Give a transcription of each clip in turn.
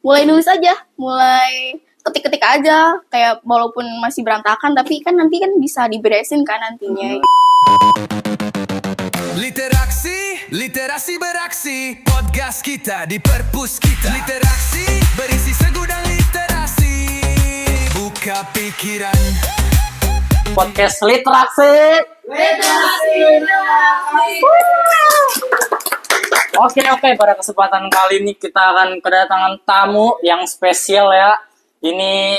mulai nulis aja, mulai ketik-ketik aja, kayak walaupun masih berantakan tapi kan nanti kan bisa diberesin kan nantinya. Literasi beraksi, podcast kita di perpus kita. Literasi berisi segudang literasi, buka pikiran. Podcast literasi. Oke, pada kesempatan kali ini kita akan kedatangan tamu yang spesial ya. Ini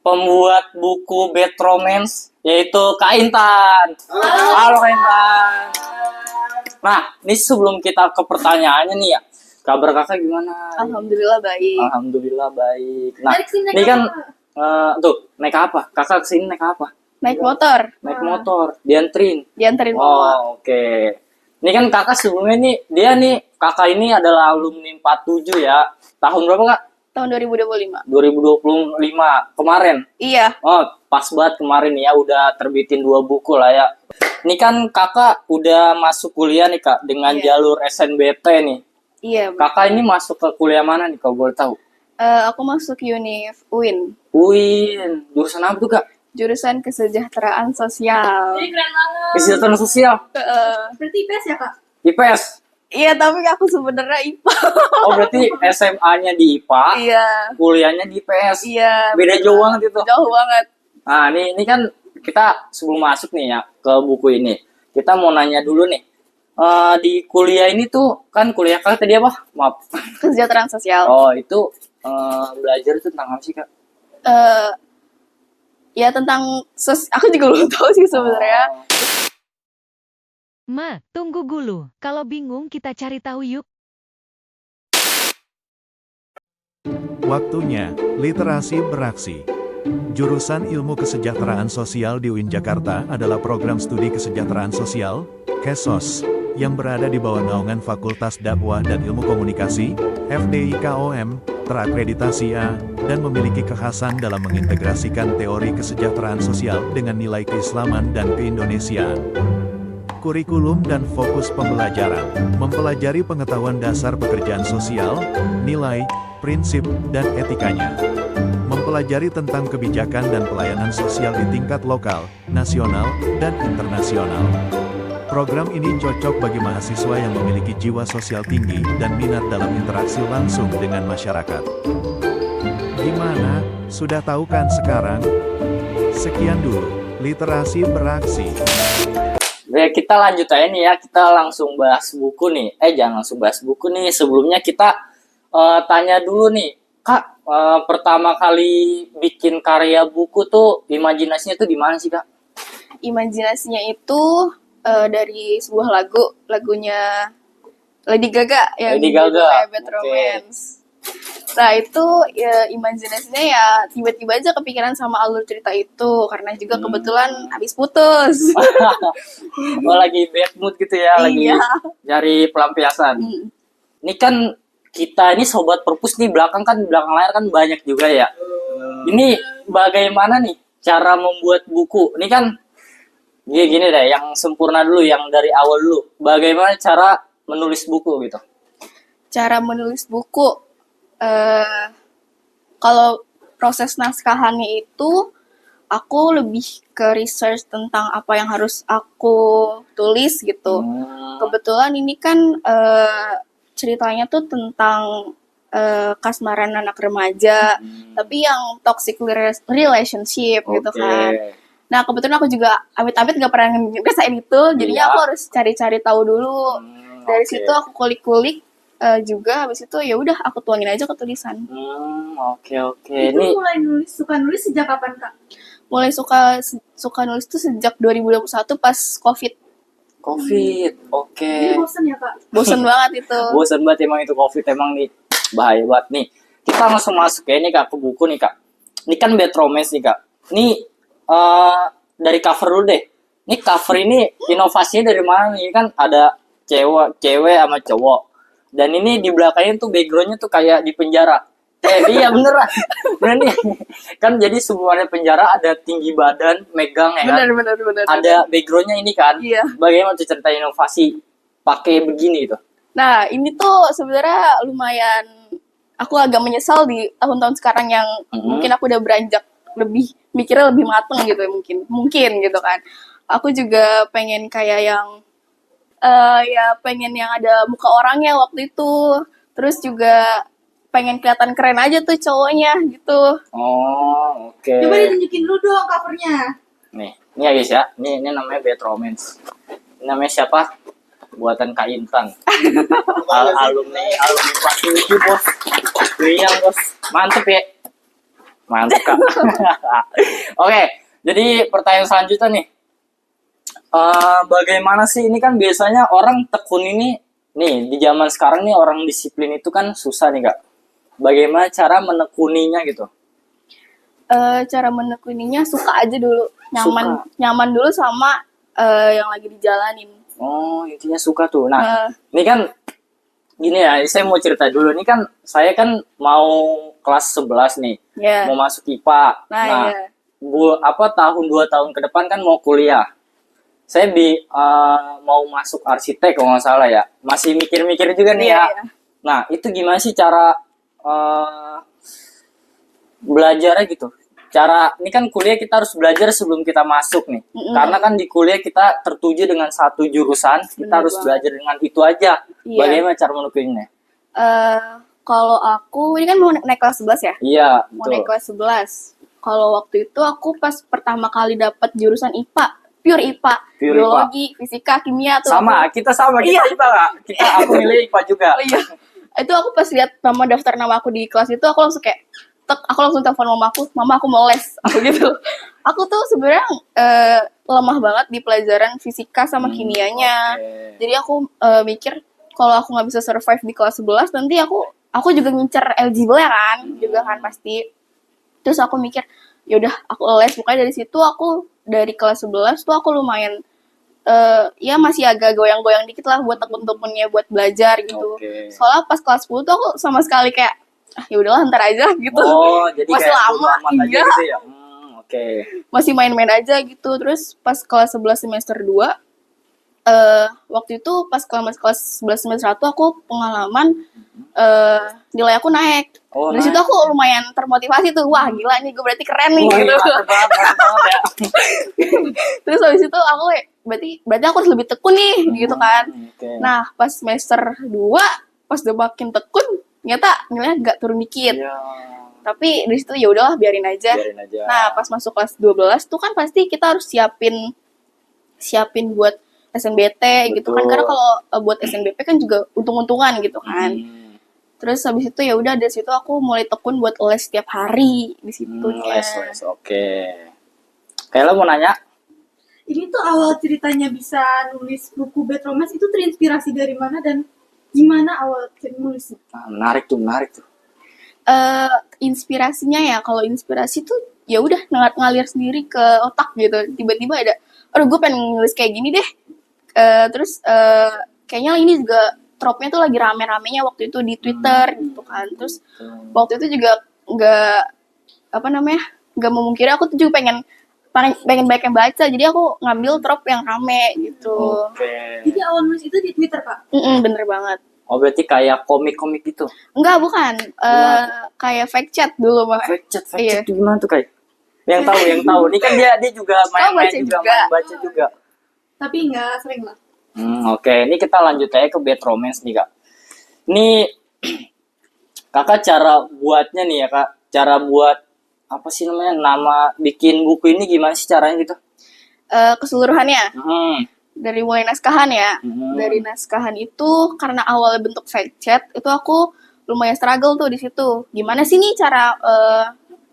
pembuat buku Bad Romance, yaitu Kak Intan. Halo Kak Intan. Nah, ini sebelum kita ke pertanyaannya nih ya, kabar kakak gimana? Alhamdulillah baik. Alhamdulillah baik. Nah, ini kan tuh naik apa? Kakak kesini naik apa? Naik motor, Naik motor, dianterin. dianterin mama. Oh, oke. Ini kan kakak sebelumnya nih, kakak ini adalah alumni 47 ya. Tahun berapa kak? Tahun 2025. 2025 kemarin. Iya, Oh, pas banget kemarin ya, udah terbitin 2 buku lah ya. Ini kan kakak udah masuk kuliah nih kak, dengan Iya. jalur SNBP nih. iya. Kakak ini masuk ke kuliah mana nih kalau boleh tahu? Aku masuk Univ UIN, UIN, jurusan apa tuh kak? jurusan kesejahteraan sosial. Kesejahteraan sosial, Berarti IPS ya kak? IPS. Iya, tapi aku sebenarnya IPA. Oh, berarti SMA-nya di IPA, Iya, kuliahnya di IPS. iya. Beda jauh banget itu. Jauh banget. Nah, ini kan kita sebelum masuk nih ya ke buku ini, kita mau nanya dulu nih. Di kuliah ini tuh kan kuliah kakak tadi apa? Maaf. Kesejahteraan sosial. Oh, itu belajar tuh tentang apa sih kak? Eh, ya tentang aku juga belum tahu sih sebenarnya. Ma, tunggu dulu. Kalau bingung kita cari tahu yuk. Waktunya, literasi beraksi. Jurusan Ilmu Kesejahteraan Sosial di UIN Jakarta adalah program studi kesejahteraan sosial, KESOS, yang berada di bawah naungan Fakultas Dakwah dan Ilmu Komunikasi, FDIKOM, terakreditasi A, dan memiliki kekhasan dalam mengintegrasikan teori kesejahteraan sosial dengan nilai keislaman dan keindonesiaan. Kurikulum dan fokus pembelajaran, mempelajari pengetahuan dasar pekerjaan sosial, nilai, prinsip, dan etikanya. Mempelajari tentang kebijakan dan pelayanan sosial di tingkat lokal, nasional, dan internasional. Program ini cocok bagi mahasiswa yang memiliki jiwa sosial tinggi dan minat dalam interaksi langsung dengan masyarakat. Gimana? Sudah tahu kan sekarang? Sekian dulu, literasi beraksi. Ya, kita lanjut aja nih ya, kita langsung bahas buku nih. Jangan langsung bahas buku nih. Sebelumnya kita tanya dulu nih, Kak, pertama kali bikin karya buku tuh imajinasinya tuh di mana sih, Kak? Imajinasinya itu dari sebuah lagunya Lady Gaga yang Lady Gaga, judulnya Bad oke. Romance. Nah itu ya, imajinasinya ya tiba-tiba aja kepikiran sama alur cerita itu karena juga kebetulan habis putus. Oh, lagi bad mood gitu ya, lagi Iya. cari pelampiasan. Hmm. Ini kan kita ini sobat perpus nih, belakang layar kan banyak juga ya. Ini bagaimana nih cara membuat buku? Ini kan gini deh, yang sempurna dulu, yang dari awal dulu. Bagaimana cara menulis buku gitu? Cara menulis buku, kalau proses naskahannya itu aku lebih ke research tentang apa yang harus aku tulis gitu. Kebetulan ini kan ceritanya tuh tentang kasmaran anak remaja, tapi yang toxic relationship gitu kan. Nah kebetulan aku juga amit-amit gak pernah ngerasain itu, jadinya Iya. aku harus cari-cari tahu dulu. Dari Oke. situ aku kulik-kulik juga, habis itu ya udah aku tuangin aja ke tulisan. Oke. Itu Ini mulai suka nulis sejak kapan kak? Mulai suka nulis tuh sejak 2021 pas COVID. COVID. Oke. Jadi bosan ya kak? Bosen banget itu. Bosan banget emang itu COVID, emang nih bahaya banget nih. Kita langsung masuk ya ini Kak ke buku nih Kak. Ini kan Bad Romance nih Kak. Ini dari cover dulu deh. Ini cover ini inovasinya dari mana nih? Kan ada cewek sama cowok. Dan ini di belakangnya tuh backgroundnya tuh kayak di penjara. Iya beneran. Bener nih. Kan jadi semuanya penjara ada tinggi badan, megang ya kan. Bener. Ada backgroundnya ini kan. Iya. Bagaimana tuh cerita inovasi pakai begini itu? Nah ini tuh sebenarnya lumayan aku agak menyesal di tahun-tahun sekarang yang mungkin aku udah beranjak lebih mikirnya lebih mateng gitu ya, mungkin gitu kan. Aku juga pengen kayak yang ya pengen yang ada muka orangnya waktu itu, terus juga pengen kelihatan keren aja tuh cowoknya gitu. Oh, oke. Coba ditunjukin dulu dong covernya. Nih ya guys ya, ini namanya Bad Romance. Ini namanya siapa? Buatan Kak Intan. Alumni kelas 7 bos. Yang bos, mantep ya. Mantep Kak. Oke, jadi pertanyaan selanjutnya nih. Bagaimana sih ini kan biasanya orang tekun ini nih di zaman sekarang nih orang disiplin itu kan susah nih Kak. Bagaimana cara menekuninya gitu? Cara menekuninya suka aja dulu, nyaman dulu sama yang lagi dijalanin. Oh, intinya suka tuh. Nah, ini kan gini ya, saya mau cerita dulu. Ini kan saya kan mau kelas 11 nih. Ya. Mau masuk IPA. Nah, ya. Tahun 2 tahun ke depan kan mau kuliah. Saya mau masuk arsitek kalau nggak salah ya. Masih mikir-mikir juga nih ya. Ya. Nah, itu gimana sih cara belajarnya gitu? Ini kan kuliah kita harus belajar sebelum kita masuk nih. Karena kan di kuliah kita tertuju dengan satu jurusan, kita harus belajar dengan itu aja. Iya. Bagaimana cara menekuninya? Kalau aku, ini kan mau naik kelas 11 ya? Iya, Mau betul. naik kelas 11. Kalau waktu itu aku pas pertama kali dapat jurusan IPA, pure IPA, Pure biologi, fisika, kimia tuh. Sama, kita Iya. IPA Kak. Aku milih IPA juga. Oh iya. Itu aku pas lihat daftar nama aku di kelas itu, aku langsung kayak aku langsung telepon mama aku mau les, aku gitu. Aku tuh sebenarnya lemah banget di pelajaran fisika sama kimianya. Oke. Jadi aku mikir kalau aku nggak bisa survive di kelas 11, nanti aku juga ngincer eligible ya kan, juga kan pasti. Terus aku mikir, ya udah aku les. Pokoknya dari situ aku dari kelas 11 tuh aku lumayan ya masih agak goyang-goyang dikit lah buat tekun-tekunnya buat belajar gitu. Oke. Soalnya pas kelas 10 tuh aku sama sekali kayak ya udahlah ntar aja gitu. Oh, jadi Masih kayak lama, bodo amat aja iya. gitu ya. Oke. Masih main-main aja gitu. Terus pas kelas 11 semester 2 waktu itu pas kelas 11 semester 1 aku pengalaman nilai aku naik. Oh, Dari situ naik. aku lumayan termotivasi tuh. Wah, gila nih gue berarti keren nih Wah, gitu. mantep banget ya. Terus habis itu aku kayak berarti aku harus lebih tekun nih gitu kan. Oke. Nah, pas semester 2 pas udah makin tekun ternyata nilainya agak turun dikit. Iya. Tapi dari situ ya udahlah biarin aja. Biarin aja. Nah, pas masuk kelas 12 tuh kan pasti kita harus siapin buat SNBT gitu kan, Betul. karena kalau buat SNBP kan juga untung-untungan gitu kan. Terus habis itu ya udah dari situ aku mulai tekun buat les setiap hari di situnya. Les. Oke. Kayak lo mau nanya? Ini tuh awal ceritanya bisa nulis buku Bad Romance itu terinspirasi dari mana dan gimana awal nulisnya? Nah, menarik tuh. Inspirasinya ya, kalau inspirasi tuh ya udah ngalir sendiri ke otak gitu. Tiba-tiba ada, aduh gue pengen nulis kayak gini deh. Terus kayaknya ini juga tropnya tuh lagi rame-ramenya waktu itu di Twitter gitu kan. Terus waktu itu juga nggak memungkiri aku tuh juga pengen banyak yang baca. Jadi aku ngambil trop yang rame gitu. Oke. Jadi awal nulis itu di Twitter, Kak? Bener banget. Oh, berarti kayak komik-komik gitu. Enggak, bukan. Kayak fake chat dulu mah. Fake chat Iya. itu gimana tuh kayak? Yang tahu. Ini kan dia juga main baca juga. baca juga. Tapi nggak sering lah. Oke, ini kita lanjut aja ke Bad Romance nih Kak. Ini Kakak cara buatnya nih ya Kak. Cara buat apa sih namanya? Nama bikin buku ini gimana sih caranya gitu? Keseluruhannya dari mulai naskahan ya. Hmm. Dari naskahan itu karena awalnya bentuk fake chat, itu aku lumayan struggle tuh di situ. Gimana sih nih cara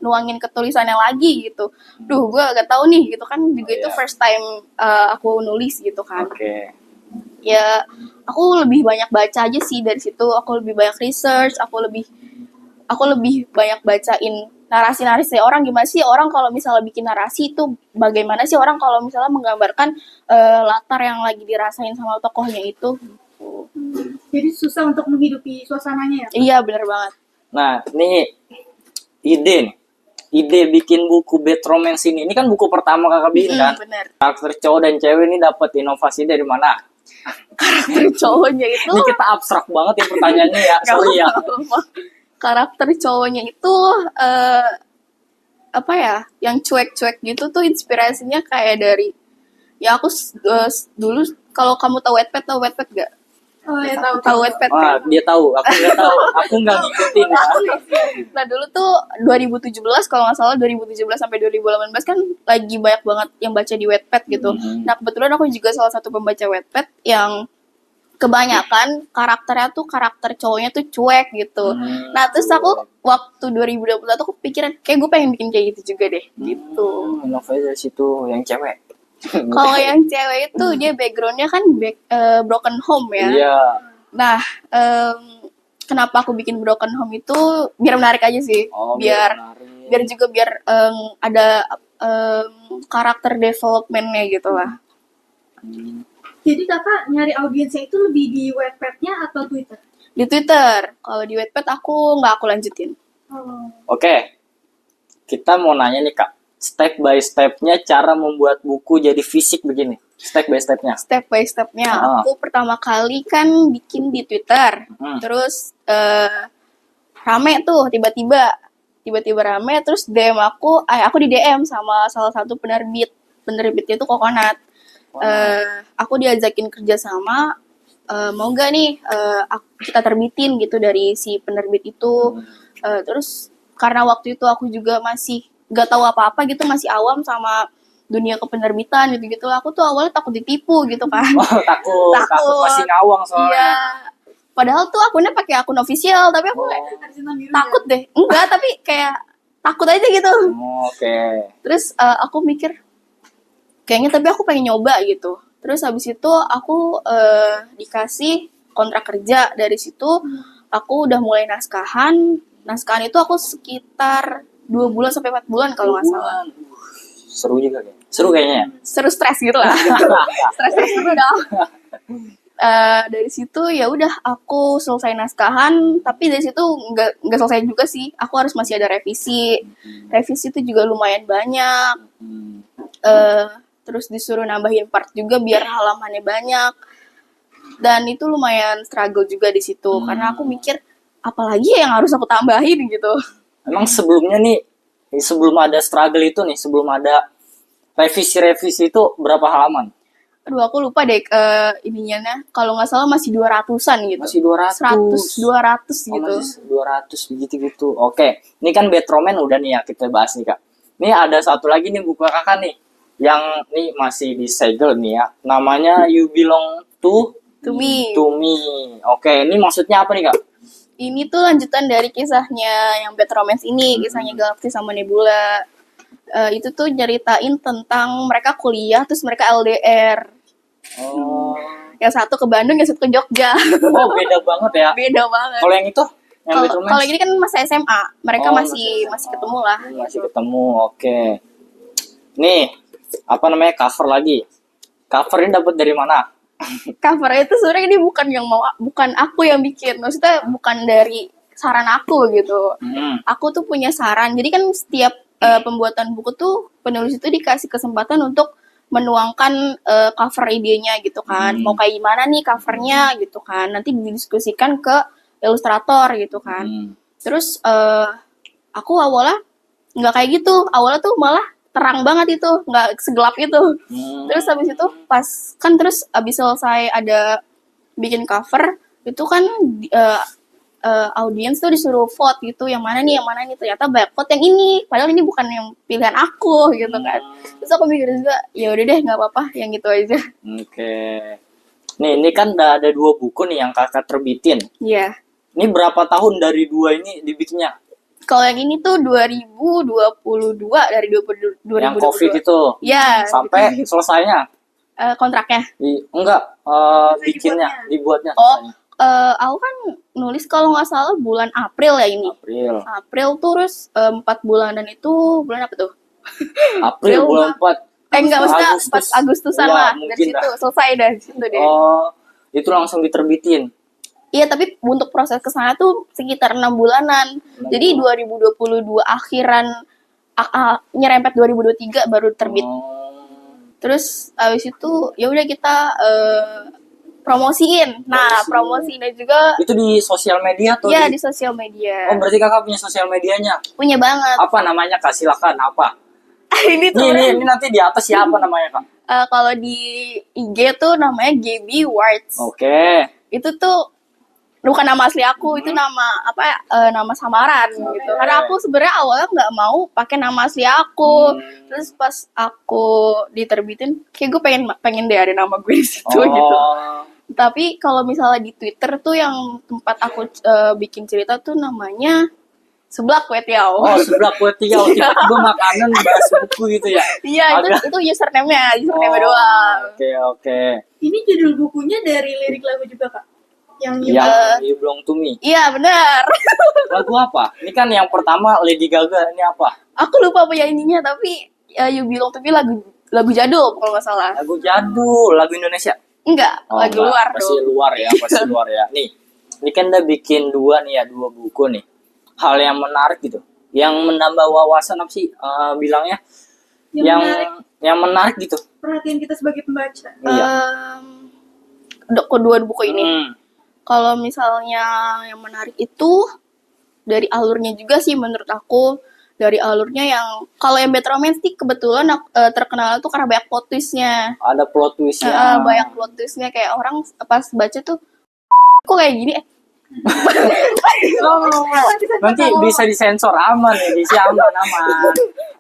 nuangin ke tulisannya lagi gitu. Duh, gue gak tahu nih gitu kan. Juga itu iya. first time aku nulis gitu kan. Oke. Ya, aku lebih banyak baca aja sih dari situ. Aku lebih banyak research, aku lebih banyak bacain narasi-narasi orang. Gimana sih orang kalau misalnya bikin narasi itu, bagaimana sih orang kalau misalnya menggambarkan latar yang lagi dirasain sama tokohnya itu. Jadi susah untuk menghidupi suasananya ya? Iya, bener banget. Nah, ini ide bikin buku Bad Romance ini kan buku pertama Kakak bikin kan? Bener. Karakter cowok dan cewek ini dapat inovasi dari mana? Karakter cowoknya itu Ini kita abstrak banget ya pertanyaannya ya. nggak Sorry ya. apa-apa. karakter cowoknya itu apa ya, yang cuek-cuek gitu tuh inspirasinya kayak dari ya aku dulu kalau kamu tahu Wattpad gak? Oh ya tahu. Tahu Wattpad Wah, kan? dia tahu, aku nggak tahu, aku nggak ngikutin ya. Nah dulu tuh 2017 kalau nggak salah 2017 sampai 2018 kan lagi banyak banget yang baca di Wattpad gitu. Nah kebetulan aku juga salah satu pembaca Wattpad yang kebanyakan karakternya tuh karakter cowoknya tuh cuek gitu. Nah terus aku waktu 2021 aku pikiran kayak gue pengen bikin kayak gitu juga deh gitu. Novel dari situ yang cewek. Kalau yang cewek itu dia backgroundnya kan broken home ya. Iya. Nah kenapa aku bikin broken home itu biar menarik aja sih. Oh, biar menarik. juga biar ada karakter developmentnya gitu lah. Jadi kakak nyari audiensnya itu lebih di Wattpad-nya atau Twitter? Di Twitter, kalau di Wattpad aku nggak aku lanjutin. Oh. Oke, kita mau nanya nih kak, step by stepnya cara membuat buku jadi fisik begini, step by stepnya. Step by stepnya, Ah. aku pertama kali kan bikin di Twitter, terus rame tuh tiba-tiba rame, terus DM aku di DM sama salah satu penerbitnya itu Coconut. Aku diajakin kerja sama, mau nggak nih kita terbitin gitu dari si penerbit itu. Terus karena waktu itu aku juga masih nggak tahu apa-apa gitu, masih awam sama dunia kepenerbitan gitu-gitu. Aku tuh awalnya takut ditipu gitu kan. Oh, takut masih ngawang soalnya. Iya. Padahal tuh akunnya pakai akun official, tapi aku kayak Arjuna biru takut deh. Enggak, tapi kayak takut aja gitu. Oke. Terus aku mikir kayaknya tapi aku pengen nyoba gitu. Terus habis itu aku dikasih kontrak kerja. Dari situ aku udah mulai naskahan. Naskahan itu aku sekitar 2 bulan sampai 4 bulan kalau nggak salah. Seru juga kayaknya. Seru kayaknya ya. Seru stres gitu lah. Stres seru dah. Dari situ ya udah aku selesai naskahan, tapi dari situ nggak selesai juga sih. Aku harus masih ada revisi. Revisi itu juga lumayan banyak. Terus disuruh nambahin part juga biar halamannya banyak. Dan itu lumayan struggle juga di situ karena aku mikir apalagi yang harus aku tambahin gitu. Emang sebelumnya nih, sebelum ada struggle itu nih, sebelum ada revisi-revisi itu berapa halaman? Aduh aku lupa deh ininya. Kalau nggak salah masih 200-an gitu. Masih 200. 100, 200 Oh, gitu. masih 200 begitu-gitu. Oke, ini kan Bad Romance udah nih ya kita bahas nih kak. Ini ada satu lagi nih buku kakak nih, yang nih masih disegel nih ya. Namanya You Belong to Me. Oke, ini maksudnya apa nih kak? Ini tuh lanjutan dari kisahnya yang Bad Romance ini, kisahnya Galaxy sama Nebula. Itu tuh nyeritain tentang mereka kuliah, terus mereka LDR. Oh, Yang satu ke Bandung, yang satu ke Jogja. oh beda banget ya. Beda banget. Kalau yang itu, yang Bad Romance? Kalau ini kan masa SMA, mereka Oh, masih ketemu lah. Masih ketemu, oke. Nih, apa namanya cover lagi? Cover ini dapat dari mana? Covernya itu sebenarnya ini bukan aku yang bikin, maksudnya bukan dari saran aku gitu. Aku tuh punya saran. Jadi kan setiap pembuatan buku tuh penulis itu dikasih kesempatan untuk menuangkan cover idenya gitu kan. Mau kayak gimana nih covernya gitu kan. Nanti didiskusikan ke ilustrator gitu kan. Terus aku awalnya nggak kayak gitu. Awalnya tuh malah terang banget itu, nggak segelap itu. Terus habis itu terus habis selesai ada bikin cover, itu kan audiens tuh disuruh vote gitu, yang mana nih, ternyata banyak vote yang ini, padahal ini bukan yang pilihan aku gitu kan. Terus aku mikir juga, ya udah deh nggak apa-apa, yang gitu aja. Oke. Nih, ini kan udah ada 2 buku nih yang kakak terbitin. Iya. Ini berapa tahun dari 2 ini dibikinnya? Kalau yang ini tuh 2022 dari 2022. Yang COVID itu? Iya. Sampai selesainya? Kontraknya. Bikinnya, dibuatnya. Oh, aku kan nulis kalau nggak salah bulan April ya ini. April terus 4 bulanan itu bulan apa tuh? April bulan 4. Enggak, maksudnya pas Agustusan Ya, lah. mungkin Dari situ selesai dari situ deh. Oh, itu langsung diterbitin. Iya, tapi untuk proses kesana tuh sekitar 6 bulanan. Jadi 2022 akhiran nyerempet 2023 baru terbit. Terus abis itu ya udah kita promosiin. Nah, Promosiin. promosiinnya juga Itu di sosial media atau ya di sosial media. Oh, berarti kakak punya sosial medianya. Punya banget. Apa namanya kak? Silakan, apa? Ini tuh Ini nanti di atas siapa namanya kak? kalau di IG tuh namanya Gaby Warts. Oke. Itu tuh bukan nama asli aku, itu nama nama samaran gitu. Karena aku sebenarnya awalnya nggak mau pakai nama asli aku. Terus pas aku diterbitin, kayak gue pengen deh ada nama gue di situ gitu. Tapi kalau misalnya di Twitter tuh yang tempat aku bikin cerita tuh namanya Seblak Kue Tiao. Oh, sebelah kue tiaw. Tiba-tiba makanan bahas buku gitu ya? Iya, itu username-nya doang. Oke. Ini judul bukunya dari lirik lagu juga kak? Yang Yang You Belong to Me. Iya, benar. Lagu apa? Ini kan yang pertama Lady Gaga. Ini apa? Aku lupa penyanyinya, tapi You Belong to Me lagu jadul kalau nggak salah. Lagu jadul. Lagu Indonesia? Enggak, Oh, lagu enggak. luar Pasti dong. luar ya. Pasti luar ya. Nih. Ini kan udah bikin dua buku nih. Hal yang menarik gitu. Yang menambah wawasan apa sih bilangnya? Yang menarik gitu. perhatian kita sebagai pembaca. Iya. Kedua buku ini. Kalau misalnya yang menarik itu dari alurnya juga sih menurut aku. Dari alurnya yang kalau yang Bad Romance sih kebetulan terkenal tuh karena banyak plot twist-nya. Ada plot twistnya. Banyak plot twist-nya kayak orang pas baca tuh kok kayak gini Nanti bisa disensor aman ya, bisa aman.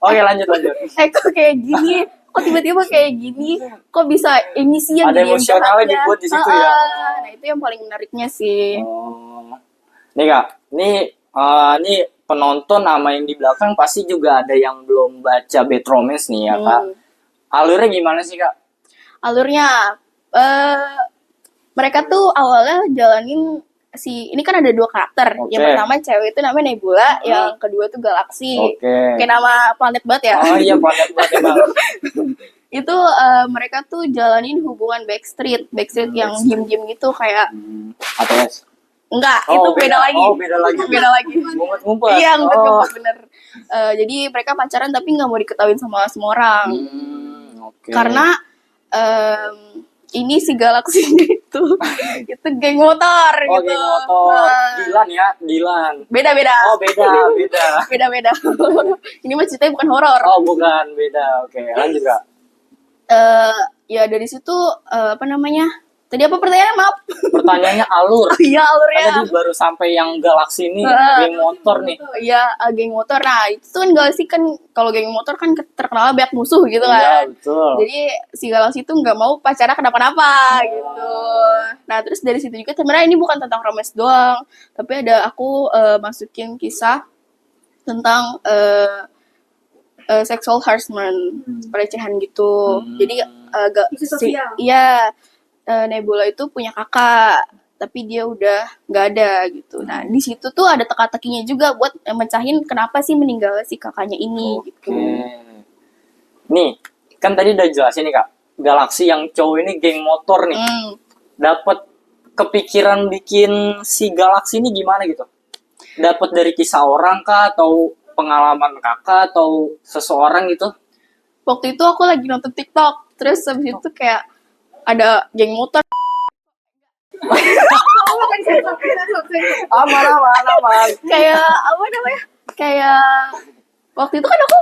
Oke, lanjut. kok kayak gini, kok tiba-tiba kayak gini, kok bisa ini sih yang Ada jadi yang emosionalnya jahatnya. dibuat di situ ya. Nah itu yang paling menariknya sih. Nih kak, nih penonton sama yang di belakang pasti juga ada yang belum baca Bad Romance nih ya kak. Alurnya gimana sih kak? Alurnya mereka tuh awalnya jalanin ini kan ada dua karakter. Oke. Yang pertama cewek itu namanya Nebula, yang kedua tuh Galaxy. Oke. Kayak nama planet banget ya. Oh iya, banyak banget emang. Itu mereka tuh jalanin hubungan backstreet yang diem-diem gitu kayak ATS. enggak, Oh, itu beda lagi. Oh, beda lagi. Beda lagi. Ngumpet-ngumpet. Iya, Oh. ngumpet-ngumpet bener. Jadi mereka pacaran tapi nggak mau diketahuin sama semua orang. Oke. Karena ini si Galaxy itu geng motor Oh, gitu. geng motor. Nah, Dilan. beda-beda. Oh, beda. Beda-beda. Ini mah ceritanya bukan horor. Oh, bukan, beda. Oke, lanjut kak. Ya dari situ apa namanya? Tadi apa pertanyaannya? Maaf. Pertanyaannya alur. Iya, alurnya. Tadi baru sampai yang Galaxy ini, geng motor nih. Iya, geng motor. Nah, itu kan Galaxy kan kalau geng motor kan terkenal banyak musuh gitu Iya, kan. betul. Jadi si Galaxy itu nggak mau pacarnya kenapa-napa gitu. Nah, terus dari situ juga sebenarnya ini bukan tentang romance doang, tapi ada aku masukin kisah tentang sexual harassment, pelecehan gitu. Jadi Isu sosial. Nebula itu punya kakak, tapi dia udah nggak ada gitu. Nah, di situ tuh ada teka-tekinya juga buat mecahin kenapa sih meninggal si kakaknya ini gitu. Nih, kan tadi udah jelasin nih kak, Galaxy yang cowok ini geng motor nih. Dapat kepikiran bikin si Galaxy ini gimana gitu? Dapat dari kisah orang kah atau pengalaman kakak atau seseorang gitu? Waktu itu aku lagi nonton TikTok, terus habis itu kayak ada geng motor. Aman. Kayak apa namanya? Kayak waktu itu kan aku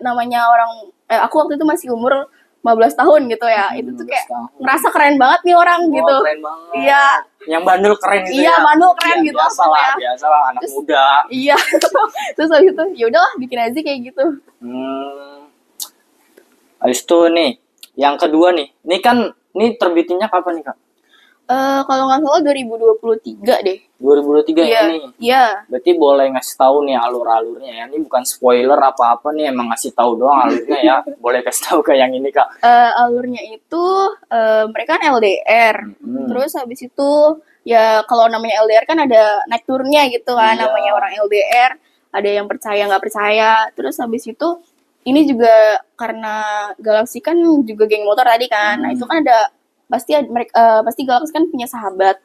namanya orang aku waktu itu masih umur 15 tahun gitu ya. Itu tuh kayak ngerasa keren banget nih orang gitu. Keren banget. Iya. Yang bandel keren gitu Iya, ya. bandel keren gitu pokoknya. Biasa lah anak Terus- muda. Iya. Terus habis itu ya udahlah bikin aja kayak gitu. Habis itu nih, yang kedua nih. Ini terbitinnya kapan nih, Kak? Kalau nggak salah 2023 deh. 2023 Iya. ini. Iya. Berarti boleh ngasih tahu nih alur-alurnya ya. Ini bukan spoiler apa-apa nih, emang ngasih tahu doang alurnya ya. Boleh kasih tahu ke yang ini, Kak. Alurnya itu mereka kan LDR. Terus habis itu ya kalau namanya LDR kan ada naik turunnya gitu kan. Iya. Namanya orang LDR, ada yang percaya nggak percaya. Terus habis itu ini juga karena Galaxy kan juga geng motor tadi kan. Nah, itu kan ada pasti Galaxy kan punya sahabat.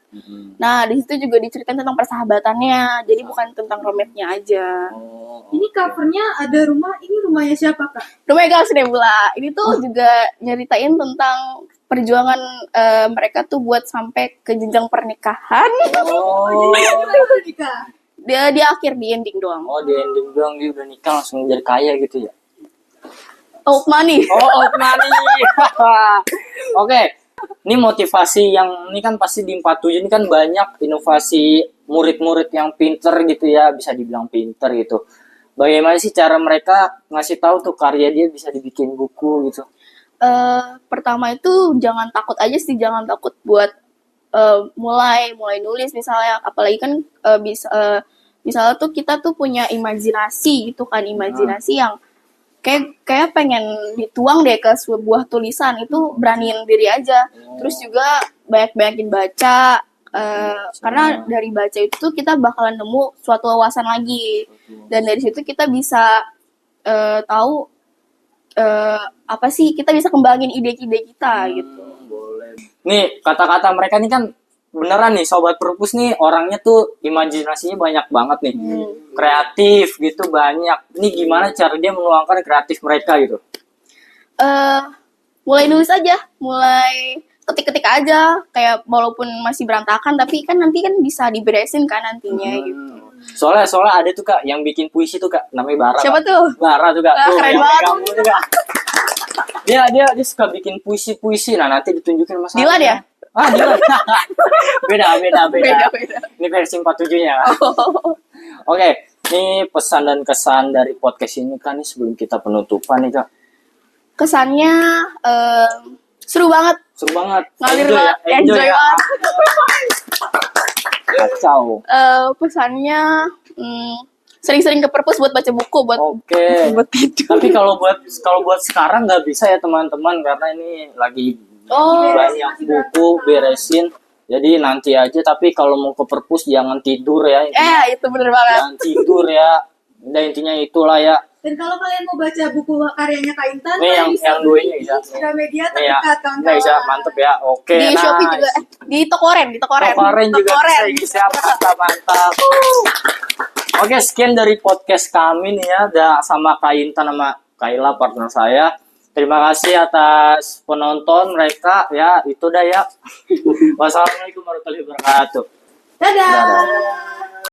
Nah, di situ juga diceritain tentang persahabatannya. Jadi bukan tentang romance-nya aja. Oh, Ini covernya ada rumah, ini rumahnya siapa Kak? Rumahnya Girls Nebula. Ini tuh juga nyeritain tentang perjuangan mereka tuh buat sampai ke jenjang pernikahan. Oh, Jadi kenapa nikah? Dia di akhir, di ending doang. oh di ending doang dia udah nikah langsung jadi kaya gitu ya. Talk money. Oh, money. Oke. Ini motivasi yang ini kan pasti di 47 ini kan banyak inovasi murid-murid yang pinter gitu ya, bisa dibilang pinter gitu. Bagaimana sih cara mereka ngasih tahu tuh karya dia bisa dibikin buku gitu? Pertama itu jangan takut aja sih, jangan takut buat mulai nulis misalnya, apalagi kan misalnya tuh kita tuh punya imajinasi gitu kan, imajinasi yang kayak pengen dituang deh ke sebuah tulisan, itu beraniin diri aja. Terus juga banyakin baca, karena dari baca itu tuh kita bakalan nemu suatu wawasan lagi, dan dari situ kita bisa tahu apa sih, kita bisa kembangin ide-ide kita gitu. Boleh. Nih kata-kata mereka nih kan beneran nih Sobat Perpus nih orangnya tuh imajinasinya banyak banget nih. Kreatif gitu banyak. Ini gimana cara dia meluangkan kreatif mereka gitu? Mulai nulis aja, mulai ketik-ketik aja, kayak walaupun masih berantakan tapi kan nanti kan bisa diberesin kan nantinya gitu. Soalnya ada tuh Kak yang bikin puisi tuh Kak, namanya Bara. Siapa Kak. tuh? Bara tuh Kak. Wah, Tuh, keren yang banget. kamu tuh, Kak. dia suka bikin puisi. Nah, nanti ditunjukin Mas Dilan Ari. ya? Ah, Dilan. beda. Beda. Ini versi 47-nya. Oke, ini pesan dan kesan dari podcast ini kan nih sebelum kita penutupan nih Kak. Kesannya seru banget, Seru banget. ngalir Enjoy ya, banget, enjoy ya. banget. Kacau. Pesannya sering-sering ke perpus buat baca buku, buat Oke. buat tidur. Tapi kalau buat sekarang nggak bisa ya teman-teman karena ini lagi Oh, banyak buku beresin. Jadi nanti aja. Tapi kalau mau ke perpus jangan tidur ya. itu bener banget. Jangan tidur ya. Udah intinya itulah ya. Dan kalau kalian mau baca buku karyanya Kak Intan, Nih kalian bisa yang beli duanya di bisa. sosial media Nih ya. terdekat Nggak kawan-kawan. bisa mantep ya. Oke. Di nice. Shopee juga, di Tokoren. Tokoren juga Tokoren. bisa mantap. Oke, sekian dari podcast kami nih ya, sama Kak Intan sama Kaila partner saya. Terima kasih atas penonton mereka ya, itu dah ya. Wassalamualaikum warahmatullahi wabarakatuh. Dadah. Dadah.